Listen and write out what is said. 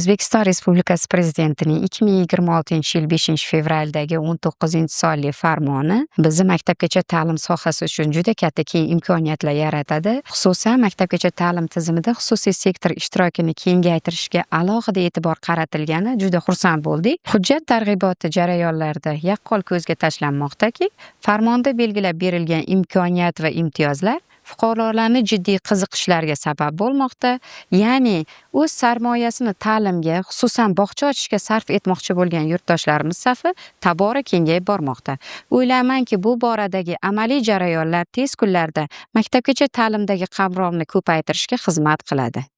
O'zbekiston Respublikasi Prezidentining 2026-yil 5-fevraldagi 19-sonli farmoni bizni maktabgacha ta'lim sohasi uchun juda katta keng imkoniyatlar yaratadi. Xususan, maktabgacha ta'lim tizimida xususiy sektor ishtirokini kengaytirishga alohida e'tibor qaratilgani juda xursand bo'ldik. Hujjat targ'iboti jarayonlarida yaqqol ko'zga tashlanmoqdaki, farmonda belgilab berilgan imkoniyat va imtiyozlar fuqarolarni jiddiy qiziqishlariga sabab bo'lmoqda. Ya'ni o'z sarmoyasini ta'limga, xususan bog'cha ochishga sarf etmoqchi bo'lgan yurtdoshlarimiz safi tobora kengayib bormoqda. O'ylaymanki, bu boradagi amaliy jarayonlar tez kunlarda maktabgacha ta'limdagi qamrovni ko'paytirishga xizmat qiladi.